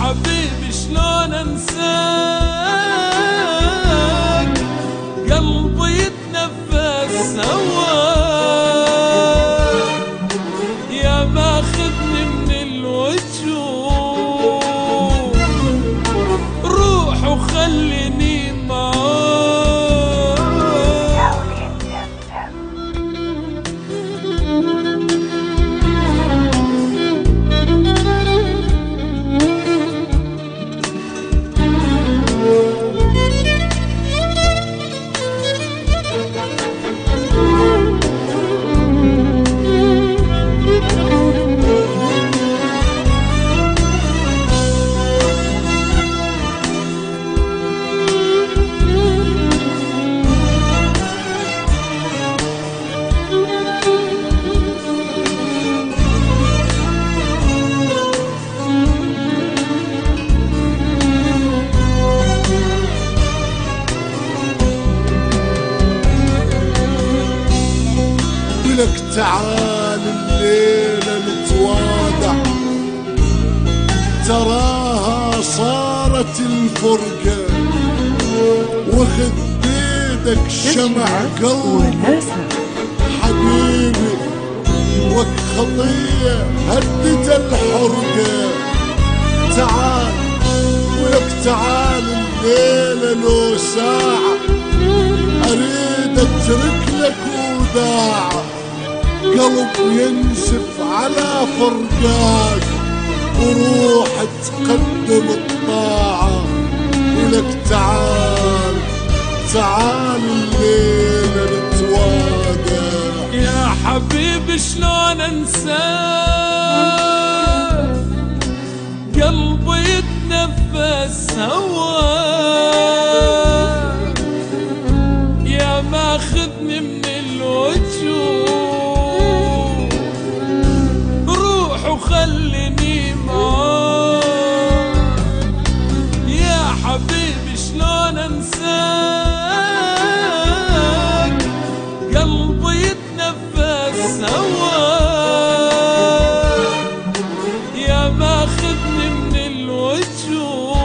حبيبي شلون انساك، قلبي يتنفس هواك، يا ماخذني من الوجوه، روح وخليني معاك. لك تعال الليلة نتوادع، تراها صارت الفرقة، وخذ بيدك شمع قلبي حبيبي، وك خطية هدت الحرقة. تعال ولك تعال الليلة لو ساعة، أريد أترك لك وداعة، قلب ينسف على فرقاك، وروح تقدم الطاعة. ولك تعال تعال الليلة نتوادع. يا حبيبي شلون انساك، قلبي يتنفس هواك، يا ماخذني من الوجوه، روح وخليني معاك. يا حبيبي شلون انساك، قلبي يتنفس هواك، يا ماخذني من الوجوه،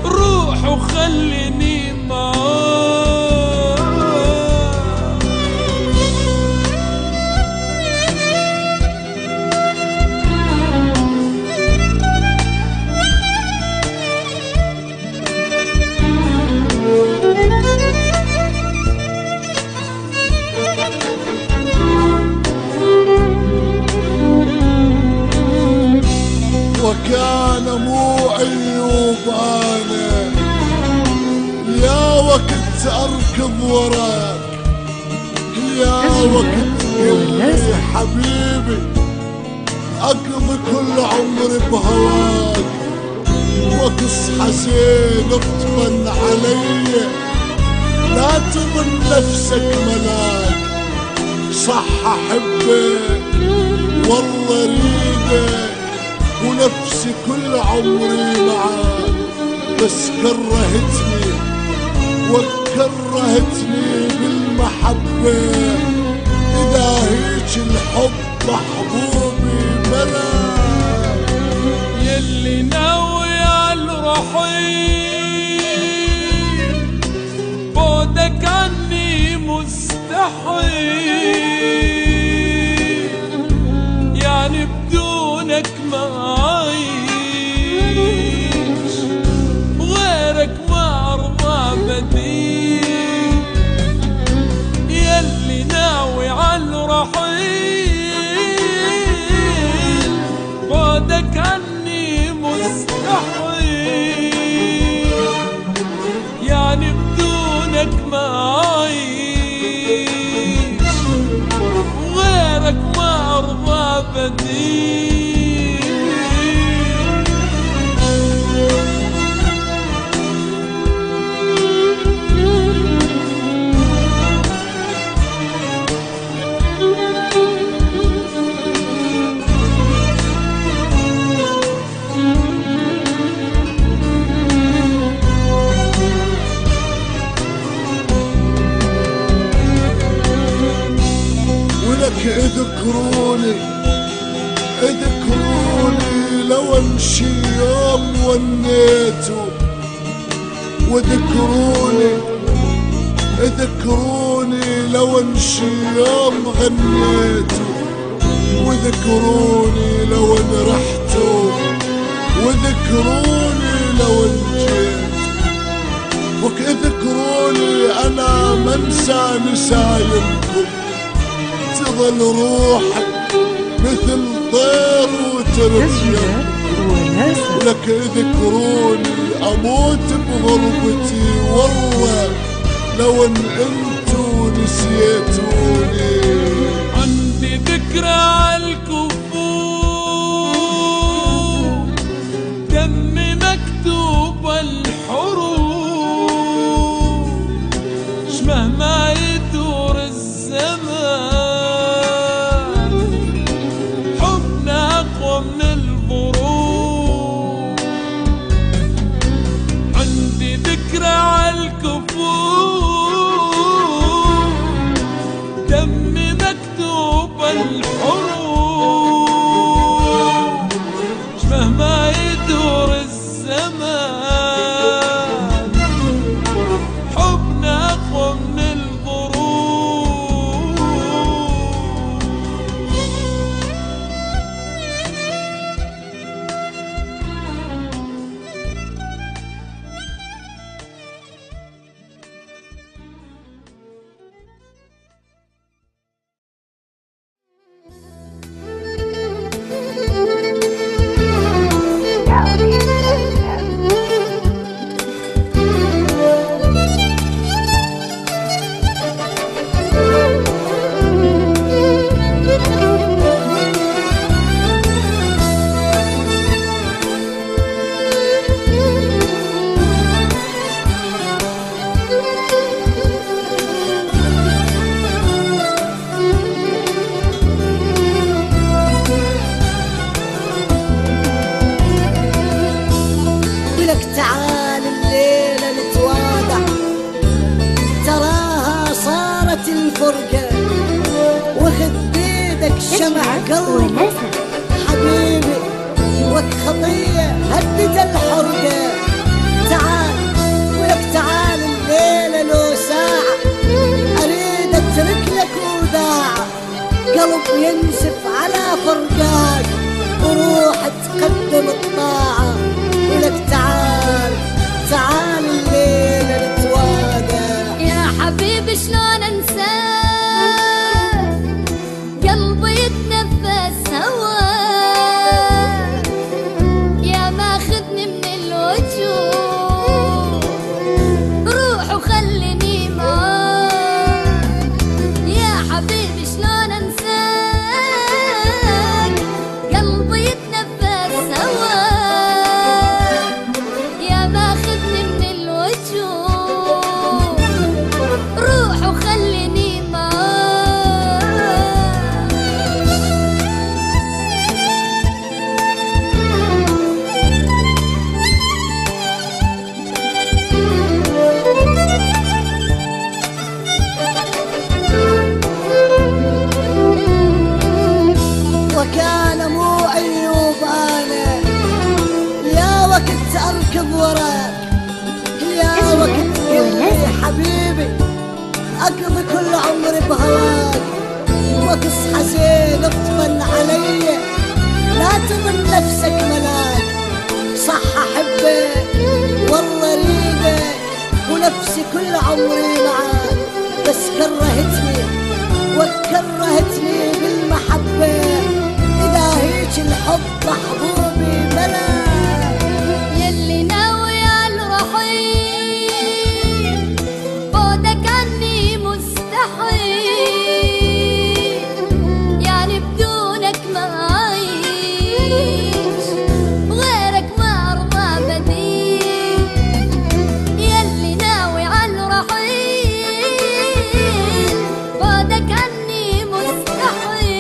روح وخليني معاك. وكان مو عيوب انا يا وقت اركض وراك، يا وقت يا حبيبي اقضي كل عمري بهواك، واقص حسين اطفن علي، لا تظن نفسك ملاك. صح احبك والله اريدك، ونفسي كل عمري معاك، بس كرهتني وكرهتني بالمحبة، إذا هيج الحب محبوبي ملاك. يلي ناوي عالرحيل، بعدك عني مستحيل، يعني بدونك ما عايش، غيرك ما ارضى بديل. يلي ناوي عالرحيل، بعدك عني مستحيل، يعني بدونك ما عايش، غيرك ما ارضى بديل. انشي يوم ونيتوا وذكروني ذكروني لو انشي يوم غنيتوا وذكروني لو ان رحتوا وذكروني لو ان جيت وذكروني انا منسى نسايمكم تظل روحك مثل طير وترميم ولك اذكروني اموت بغربتي والله لو ان انتو نسيتوني. عندي ذكرى عالكفوف دم مكتوب الحروف مهما يدور الزمان حبنا أقوى من الظروف. عندي ذكرى عالكفوف دم مكتوب الحروف مهما يدور الزمان حبنا أقوى من الظروف. ولك تعال الليلة نتوادع تراها صارت الفرقة وخذ بيدك شمع قلبي حبيبي وك خطية هدد الحرقة. تعال ولك تعال الليلة لو ساعة أريد أترك لك وداعة قلب ينسف على فرقاك وروح تقدم الطاعة. ولك تعال تعال الليلة نتواقع يا حبيبي شلون انساك قلبي يتنفس هواك يا ماخذني من الوجوه روح وخليني معاك. يا حبيبي شلون انساك قلبي يتنفس هواك يا ماخذني من الوجوه روح وخليني وكان مو أيوب أنا يا وقت أركض وراك يا وقت قلبي حبيبي أقضي كل عمري بهواك وتصحى زين اطمن علي لا تظن نفسك ملاك. صح أحبك والله ريدك ونفسي كل عمري معاك بس كرهتني وكرهتني بالمحبة إذا هيك الحب محبوبي ملاك. يلي ناوي على الرحيل بعدك عني مستحيل يعني بدونك ما أعيش غيرك ما أرضى بديل. يلي ناوي على الرحيل بعدك عني مستحيل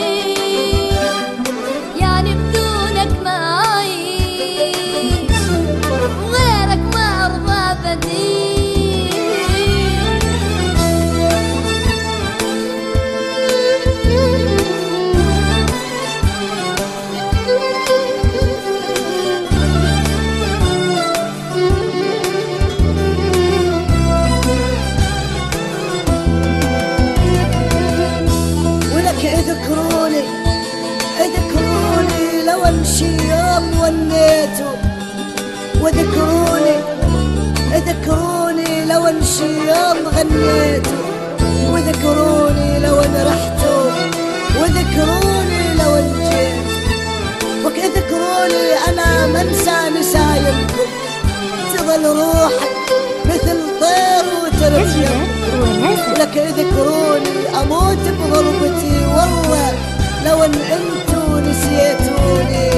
يعني بدونك انشي يوم ونيتوا، وذكروني ذكروني لو انشي يوم غنيتوا، وذكروني لو ان رحتوا، وذكروني لو ان جيت، وذكروني انا ما انسى نسايمكم، تظل روحي مثل طير وترجم، ولك اذكروني اموت بغربتي، والله لو ان انتوا نسيتوني.